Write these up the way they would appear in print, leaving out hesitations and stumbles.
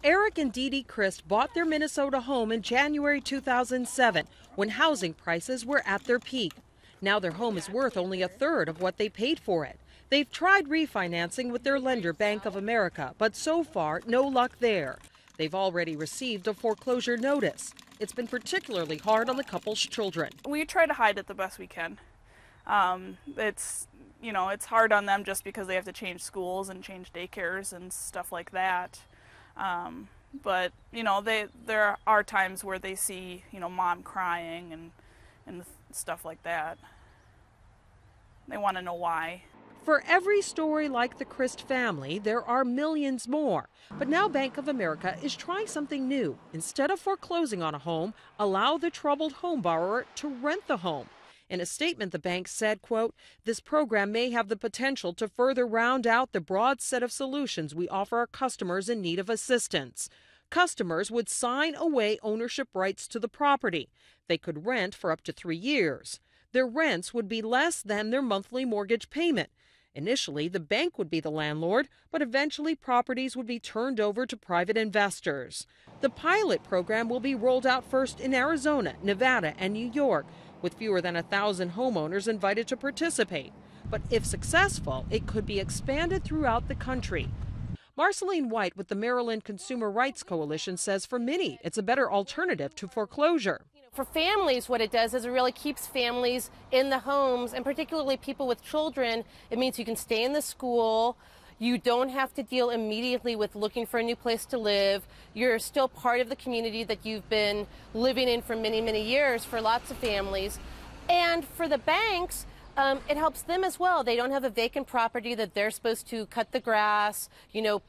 Eric and Dee Dee Christ bought their Minnesota home in January 2007 when housing prices were at their peak. Now their home is worth only a third of what they paid for it. They've tried refinancing with their lender, Bank of America, but so far, no luck there. They've already received a foreclosure notice. It's been particularly hard on the couple's children. We try to hide it the best we can. It's hard on them just because they have to change schools and change daycares and stuff like that. But there are times where they see, mom crying and stuff like that. They want to know why. For every story like the Christ family, there are millions more. But now Bank of America is trying something new. Instead of foreclosing on a home, allow the troubled home borrower to rent the home. In a statement, the bank said, quote, "This program may have the potential to further round out the broad set of solutions we offer our customers in need of assistance." Customers would sign away ownership rights to the property. They could rent for up to 3 years. Their rents would be less than their monthly mortgage payment. Initially, the bank would be the landlord, but eventually properties would be turned over to private investors. The pilot program will be rolled out first in Arizona, Nevada, and New York, with fewer than 1,000 homeowners invited to participate. But if successful, it could be expanded throughout the country. Marceline White with the Maryland Consumer Rights Coalition says for many, it's a better alternative to foreclosure. For families, what it does is it really keeps families in the homes, and particularly people with children. It means you can stay in the school. You don't have to deal immediately with looking for a new place to live. You're still part of the community that you've been living in for many, many years for lots of families. And for the banks, it helps them as well. They don't have a vacant property that they're supposed to cut the grass,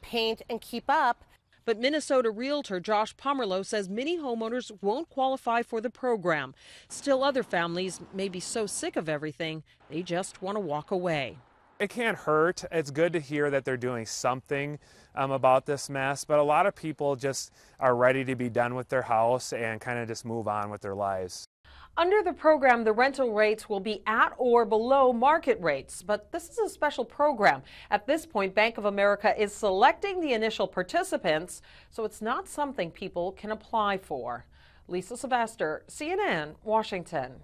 paint and keep up. But Minnesota realtor Josh Pomerlow says many homeowners won't qualify for the program. Still, other families may be so sick of everything, they just want to walk away. It can't hurt. It's good to hear that they're doing something about this mess, but a lot of people just are ready to be done with their house and kind of just move on with their lives. Under the program, the rental rates will be at or below market rates, but this is a special program. At this point, Bank of America is selecting the initial participants, so it's not something people can apply for. Lisa Sylvester, CNN, Washington.